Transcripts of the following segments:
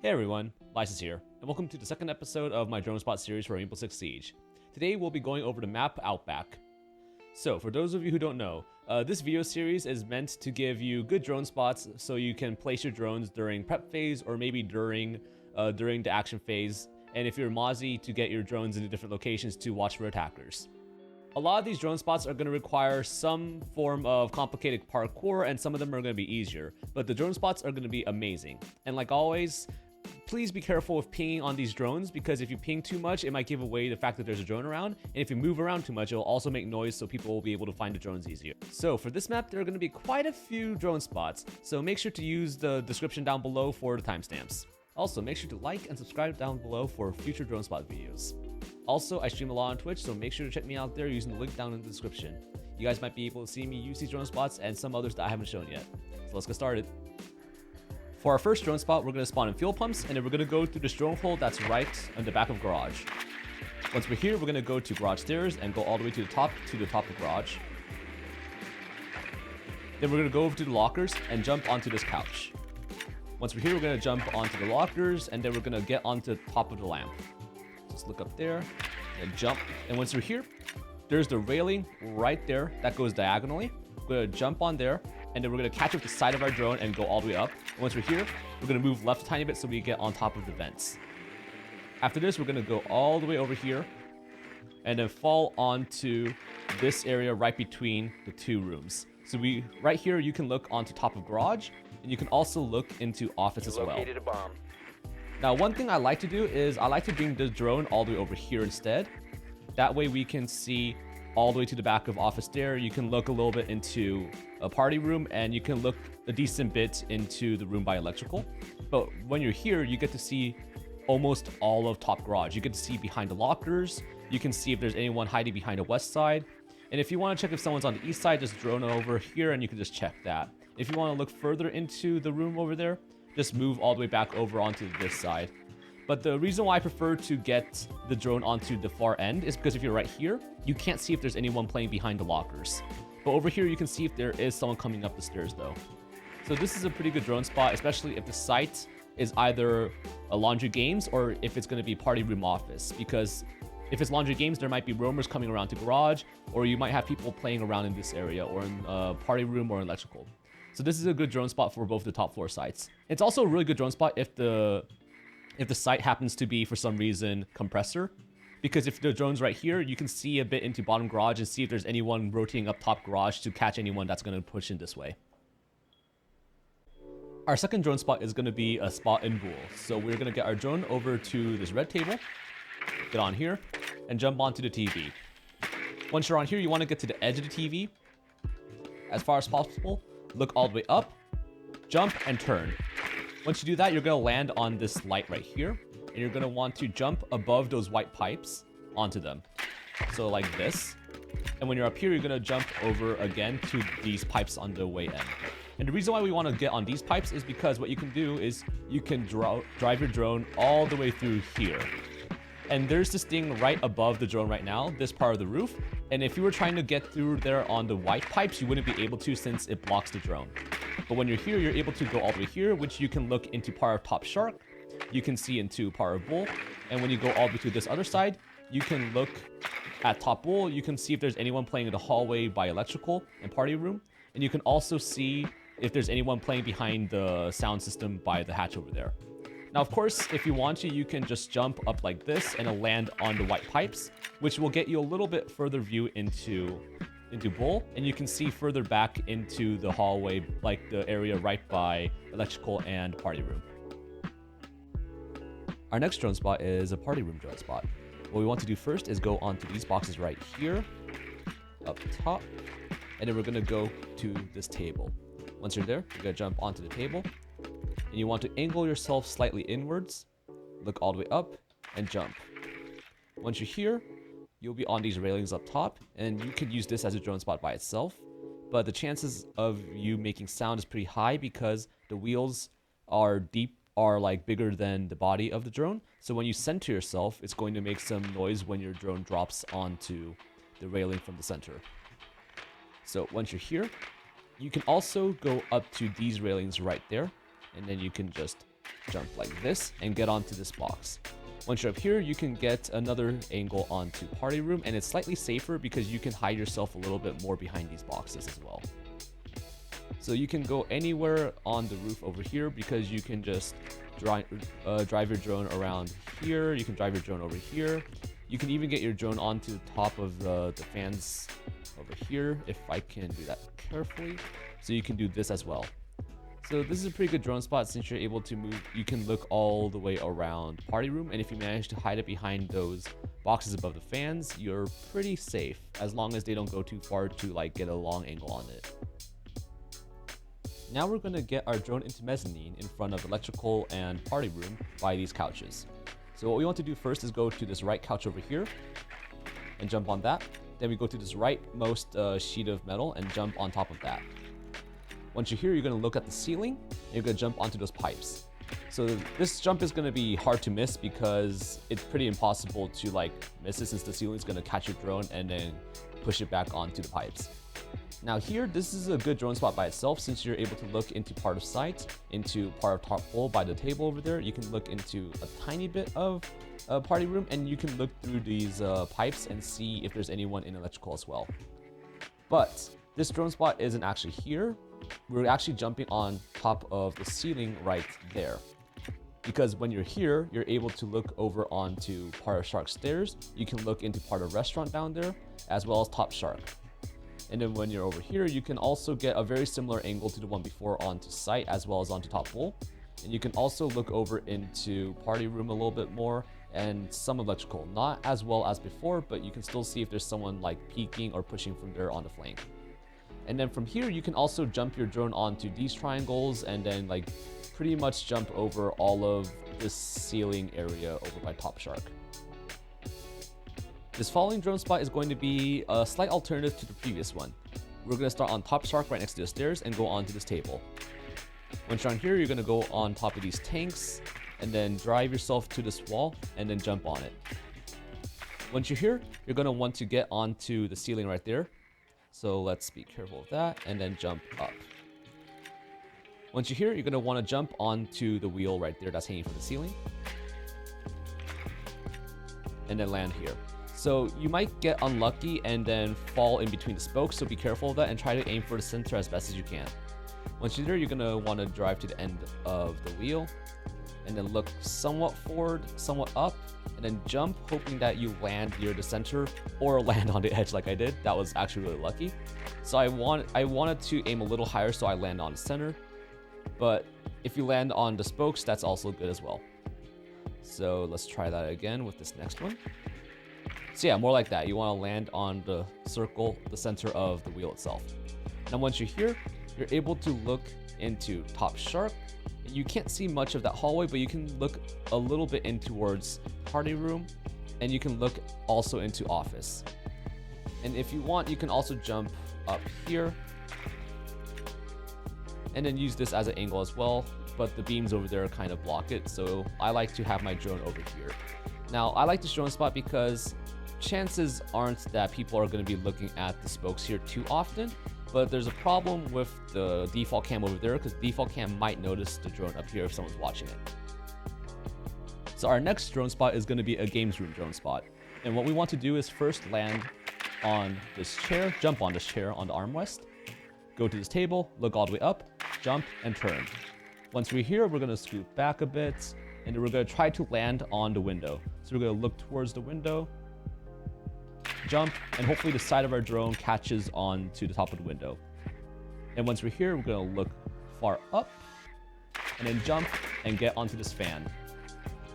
Hey everyone, Lysis here, and welcome to the second episode of my drone spot series for Rainbow Six Siege. Today we'll be going over the map Outback. So, for those of you who don't know, this video series is meant to give you good drone spots so you can place your drones during prep phase or maybe during the action phase, and if you're Mozzie, to get your drones into different locations to watch for attackers. A lot of these drone spots are going to require some form of complicated parkour, and some of them are going to be easier, but the drone spots are going to be amazing. And like always, please be careful with pinging on these drones, because if you ping too much, it might give away the fact that there's a drone around, and if you move around too much, it will also make noise so people will be able to find the drones easier. So for this map, there are going to be quite a few drone spots, so make sure to use the description down below for the timestamps. Also, make sure to like and subscribe down below for future drone spot videos. Also, I stream a lot on Twitch, so make sure to check me out there using the link down in the description. You guys might be able to see me use these drone spots and some others that I haven't shown yet. So let's get started. For our first drone spot, we're going to spawn in fuel pumps, and then we're going to go through this drone hole that's right on the back of garage. Once we're here, we're going to go to garage stairs and go all the way to the top of garage. Then we're going to go over to the lockers and jump onto this couch. Once we're here, we're going to jump onto the lockers, and then we're going to get onto the top of the lamp. Just look up there and jump. And once we're here, there's the railing right there that goes diagonally. We're going to jump on there, and then we're going to catch up the side of our drone and go all the way up. And once we're here, we're going to move left a tiny bit so we get on top of the vents. After this, we're going to go all the way over here and then fall onto this area right between the two rooms. So right here, you can look onto top of garage, and you can also look into office as well. Located a bomb. Now, one thing I like to do is I like to bring the drone all the way over here instead. That way we can see all the way to the back of office there. You can look a little bit into a party room, and you can look a decent bit into the room by electrical. But when you're here, you get to see almost all of top garage. You get to see behind the lockers. You can see if there's anyone hiding behind the west side. And if you want to check if someone's on the east side, just drone over here and you can just check that. If you want to look further into the room over there, just move all the way back over onto this side. But the reason why I prefer to get the drone onto the far end is because if you're right here, you can't see if there's anyone playing behind the lockers. But over here, you can see if there is someone coming up the stairs though. So this is a pretty good drone spot, especially if the site is either a laundry games or if it's going to be party room office. Because if it's laundry games, there might be roamers coming around to garage, or you might have people playing around in this area, or in party room or electrical. So this is a good drone spot for both the top floor sites. It's also a really good drone spot if the site happens to be, for some reason, compressor. Because if the drone's right here, you can see a bit into bottom garage and see if there's anyone rotating up top garage to catch anyone that's going to push in this way. Our second drone spot is going to be a spot in Bool. So we're going to get our drone over to this red table, get on here, and jump onto the TV. Once you're on here, you want to get to the edge of the TV as far as possible. Look all the way up, jump, and turn. Once you do that, you're going to land on this light right here, and you're going to want to jump above those white pipes onto them. So like this. And when you're up here, you're going to jump over again to these pipes on the way end. And the reason why we want to get on these pipes is because what you can do is you can drive your drone all the way through here. And there's this thing right above the drone right now, this part of the roof. And if you were trying to get through there on the white pipes, you wouldn't be able to since it blocks the drone. But when you're here, you're able to go all the way here, which you can look into part of Top Shark. You can see into part of Bull. And when you go all the way to this other side, you can look at Top Bull. You can see if there's anyone playing in the hallway by electrical and party room. And you can also see if there's anyone playing behind the sound system by the hatch over there. Now, of course, if you want to, you can just jump up like this and land on the white pipes, which will get you a little bit further view into Bull, and you can see further back into the hallway, like the area right by electrical and party room. Our next drone spot is a party room drone spot. What we want to do first is go onto these boxes right here, up top, and then we're going to go to this table. Once you're there, you're going to jump onto the table, and you want to angle yourself slightly inwards, look all the way up, and jump. Once you're here, you'll be on these railings up top, and you could use this as a drone spot by itself, but the chances of you making sound is pretty high because the wheels are like bigger than the body of the drone. So when you center yourself, it's going to make some noise when your drone drops onto the railing from the center. So once you're here, you can also go up to these railings right there, and then you can just jump like this, and get onto this box. Once you're up here, you can get another angle onto party room, and it's slightly safer because you can hide yourself a little bit more behind these boxes as well. So you can go anywhere on the roof over here because you can just drive your drone around here. You can drive your drone over here. You can even get your drone onto the top of the fans over here, if I can do that carefully. So you can do this as well. So this is a pretty good drone spot since you're able to move. You can look all the way around party room, and if you manage to hide it behind those boxes above the fans, you're pretty safe as long as they don't go too far to like get a long angle on it. Now we're going to get our drone into mezzanine in front of electrical and party room by these couches. So what we want to do first is go to this right couch over here and jump on that. Then we go to this rightmost sheet of metal and jump on top of that. Once you're here, you're going to look at the ceiling and you're going to jump onto those pipes. So this jump is going to be hard to miss because it's pretty impossible to like miss it since the ceiling is going to catch your drone and then push it back onto the pipes. Now here, this is a good drone spot by itself since you're able to look into part of sight, into part of top hole by the table over there. You can look into a tiny bit of party room, and you can look through these pipes and see if there's anyone in electrical as well. But this drone spot isn't actually here. We're actually jumping on top of the ceiling right there. Because when you're here, you're able to look over onto part of Shark stairs. You can look into part of restaurant down there, as well as top Shark. And then when you're over here, you can also get a very similar angle to the one before onto sight as well as onto top bowl. And you can also look over into party room a little bit more and some electrical. Not as well as before, but you can still see if there's someone like peeking or pushing from there on the flank. And then from here, you can also jump your drone onto these triangles and then like pretty much jump over all of this ceiling area over by top Shark. This following drone spot is going to be a slight alternative to the previous one. We're going to start on top Shark right next to the stairs and go onto this table. Once you're on here, you're going to go on top of these tanks and then drive yourself to this wall and then jump on it. Once you're here, you're going to want to get onto the ceiling right there. So let's be careful of that and then jump up. Once you're here, you're going to want to jump onto the wheel right there that's hanging from the ceiling. And then land here. So you might get unlucky and then fall in between the spokes, so be careful of that and try to aim for the center as best as you can. Once you're there, you're going to want to drive to the end of the wheel and then look somewhat forward, somewhat up, and then jump, hoping that you land near the center or land on the edge like I did. That was actually really lucky. So I wanted to aim a little higher so I land on the center, but if you land on the spokes, that's also good as well. So let's try that again with this next one. So yeah, more like that. You want to land on the circle, the center of the wheel itself. Now once you're here, you're able to look into top Shark. You can't see much of that hallway, but you can look a little bit in towards party room, and you can look also into office. And if you want, you can also jump up here and then use this as an angle as well, but the beams over there kind of block it, so I like to have my drone over here. Now I like this drone spot because chances aren't that people are going to be looking at the spokes here too often, but there's a problem with the default cam over there because default cam might notice the drone up here if someone's watching it. So our next drone spot is going to be a games room drone spot, and what we want to do is first land on this chair, jump on this chair on the armrest, go to this table, look all the way up, jump and turn. Once we're here, we're going to scoot back a bit and then we're going to try to land on the window. So we're going to look towards the window, jump, and hopefully the side of our drone catches on to the top of the window. And once we're here, we're going to look far up and then jump and get onto this fan.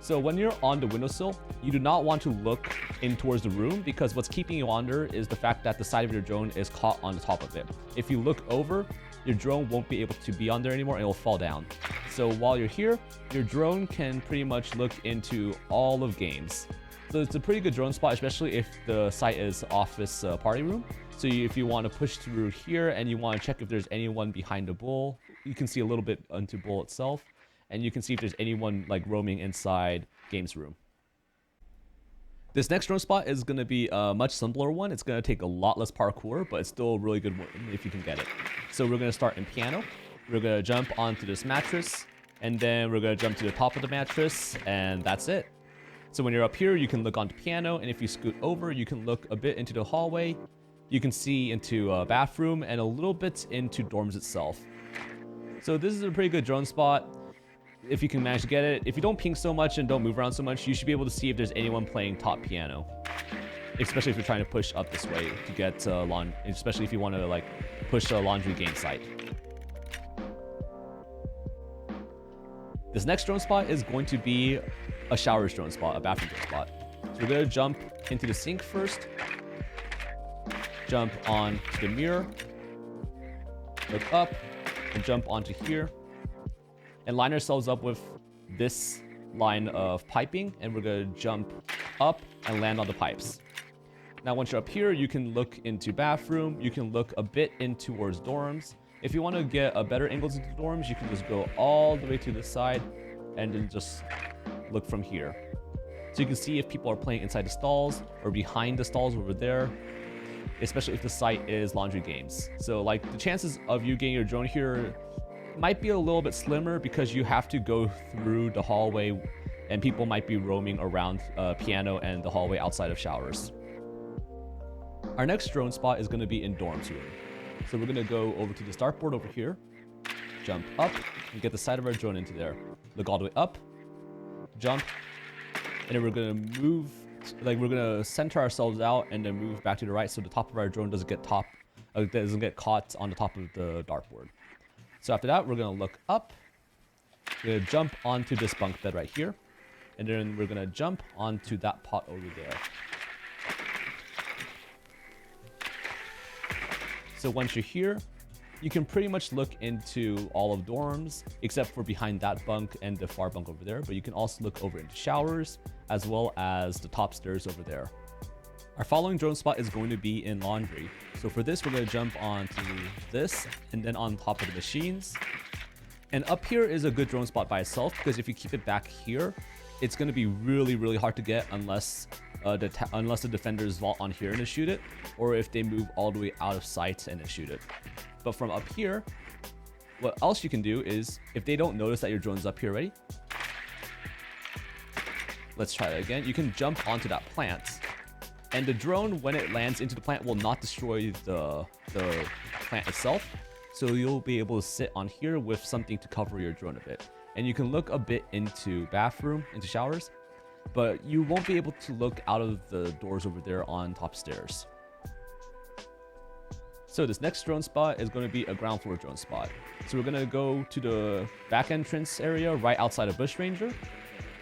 So when you're on the windowsill, you do not want to look in towards the room because what's keeping you on there is the fact that the side of your drone is caught on the top of it. If you look over, your drone won't be able to be on there anymore and it will fall down. So while you're here, your drone can pretty much look into all of games. So it's a pretty good drone spot, especially if the site is office party room. So if you want to push through here and you want to check if there's anyone behind the bowl, you can see a little bit into bowl itself. And you can see if there's anyone like roaming inside games room. This next drone spot is going to be a much simpler one. It's going to take a lot less parkour, but it's still a really good one if you can get it. So we're going to start in piano. We're going to jump onto this mattress, And then we're gonna jump to the top of the mattress, and that's it. So when you're up here, you can look onto piano, and if you scoot over, you can look a bit into the hallway. You can see into a bathroom and a little bit into dorms itself. So this is a pretty good drone spot if you can manage to get it. If you don't ping so much and don't move around so much, you should be able to see if there's anyone playing top piano. Especially if you're trying to push up this way to get especially if you want to like push a laundry game site. This next drone spot is going to be a showers drone spot, a bathroom drone spot. So we're gonna jump into the sink first, jump on to the mirror, look up, and jump onto here, and line ourselves up with this line of piping, and we're gonna jump up and land on the pipes. Now once you're up here, you can look into bathroom, you can look a bit in towards dorms. If you want to get a better angles into dorms, you can just go all the way to the side and then just look from here. So you can see if people are playing inside the stalls or behind the stalls over there, especially if the site is laundry games. So like the chances of you getting your drone here might be a little bit slimmer because you have to go through the hallway and people might be roaming around piano and the hallway outside of showers. Our next drone spot is going to be in dorms room. So we're going to go over to the dartboard over here, jump up, and get the side of our drone into there. Look all the way up, jump, and then we're going to move, like we're going to center ourselves out and then move back to the right so the top of our drone doesn't get caught on the top of the dartboard. So after that, we're going to look up, we're going to jump onto this bunk bed right here, and then we're going to jump onto that pot over there. So once you're here, you can pretty much look into all of dorms, except for behind that bunk and the far bunk over there, but you can also look over into showers, as well as the top stairs over there. Our following drone spot is going to be in laundry. So for this, we're going to jump onto this, and then on top of the machines. And up here is a good drone spot by itself, because if you keep it back here, it's going to be really, really hard to get unless the defenders vault on here and shoot it, or if they move all the way out of sight and then shoot it. But from up here, what else you can do is, if they don't notice that your drone's up here already, let's try that again. You can jump onto that plant, and the drone, when it lands into the plant, will not destroy the plant itself. So you'll be able to sit on here with something to cover your drone a bit. And you can look a bit into bathroom, into showers, but you won't be able to look out of the doors over there on top stairs. So this next drone spot is going to be a ground floor drone spot. So we're going to go to the back entrance area right outside of Bush Ranger.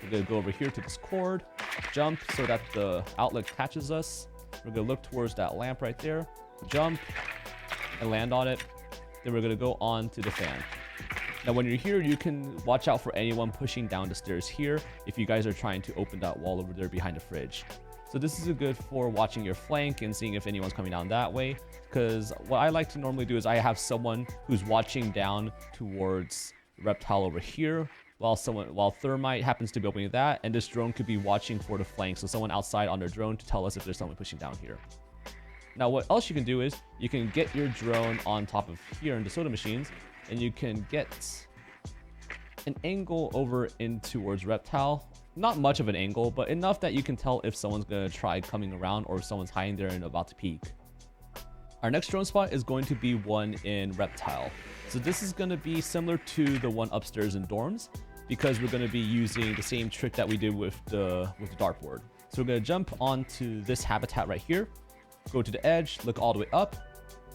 We're going to go over here to this cord, jump so that the outlet catches us. We're going to look towards that lamp right there, jump, and land on it. Then we're going to go on to the fan. Now when you're here, you can watch out for anyone pushing down the stairs here if you guys are trying to open that wall over there behind the fridge. So this is good for watching your flank and seeing if anyone's coming down that way, because what I like to normally do is I have someone who's watching down towards Reptile over here, while Thermite happens to be opening that, and this drone could be watching for the flank, so someone outside on their drone to tell us if there's someone pushing down here. Now what else you can do is you can get your drone on top of here in the soda machines, and you can get an angle over in towards Reptile. Not much of an angle, but enough that you can tell if someone's gonna try coming around or if someone's hiding there and about to peek. Our next drone spot is going to be one in Reptile. So this is gonna be similar to the one upstairs in dorms, because we're gonna be using the same trick that we did with the dartboard. So we're gonna jump onto this habitat right here, go to the edge, look all the way up,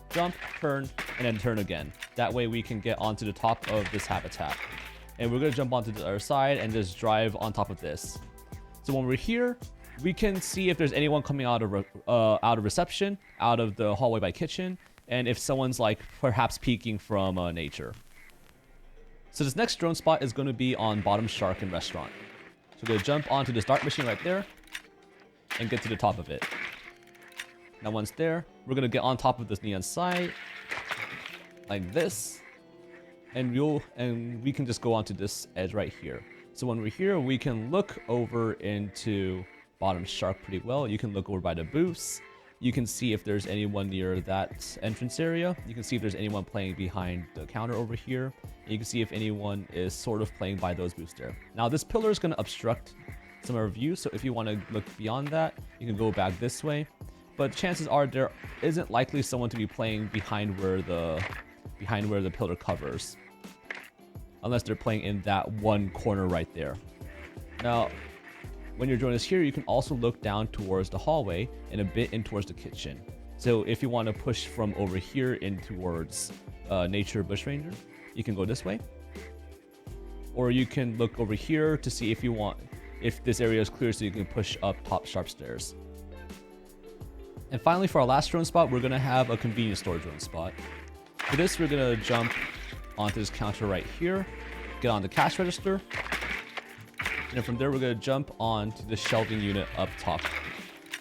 jump, turn, and then turn again. That way we can get onto the top of this habitat. And we're gonna jump onto the other side and just drive on top of this. So when we're here, we can see if there's anyone coming out of reception, out of the hallway by kitchen, and if someone's like perhaps peeking from nature. So this next drone spot is gonna be on Bottom Shark and Restaurant. So we're gonna jump onto this dart machine right there and get to the top of it. Now once there, we're gonna get on top of this neon sight like this, and we can just go onto this edge right here. So when we're here, we can look over into Bottom Shark pretty well. You can look over by the booths, you can see if there's anyone near that entrance area. You can see if there's anyone playing behind the counter over here. And you can see if anyone is sort of playing by those booths there. Now this pillar is going to obstruct some of our view, so if you want to look beyond that, you can go back this way. But chances are there isn't likely someone to be playing behind where the pillar covers, unless they're playing in that one corner right there. Now, when your drone is here, you can also look down towards the hallway and a bit in towards the kitchen. So if you want to push from over here in towards Nature Bushranger, you can go this way. Or you can look over here to see if this area is clear, so you can push up top sharp stairs. And finally, for our last drone spot, we're going to have a convenience store drone spot. For this, we're going to jump onto this counter right here, get on the cash register, and then from there, we're going to jump onto the shelving unit up top.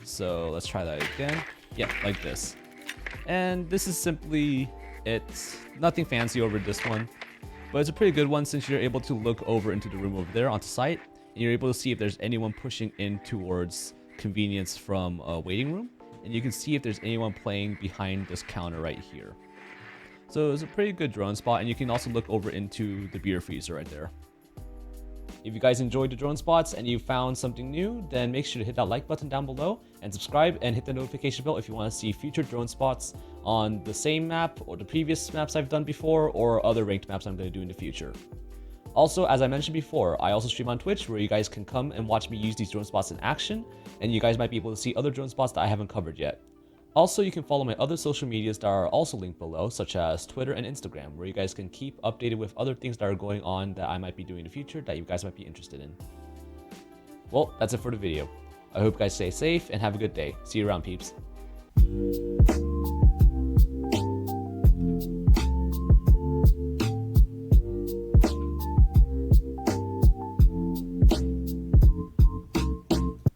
So let's try that again. Yeah, like this. And this is simply it. Nothing fancy over this one, but it's a pretty good one since you're able to look over into the room over there onto site, and you're able to see if there's anyone pushing in towards convenience from a waiting room, and you can see if there's anyone playing behind this counter right here. So it's a pretty good drone spot, and you can also look over into the beer freezer right there. If you guys enjoyed the drone spots and you found something new, then make sure to hit that like button down below and subscribe and hit the notification bell if you want to see future drone spots on the same map or the previous maps I've done before or other ranked maps I'm going to do in the future. Also, as I mentioned before, I also stream on Twitch where you guys can come and watch me use these drone spots in action, and you guys might be able to see other drone spots that I haven't covered yet. Also, you can follow my other social medias that are also linked below, such as Twitter and Instagram, where you guys can keep updated with other things that are going on that I might be doing in the future that you guys might be interested in. Well, that's it for the video. I hope you guys stay safe and have a good day. See you around, peeps.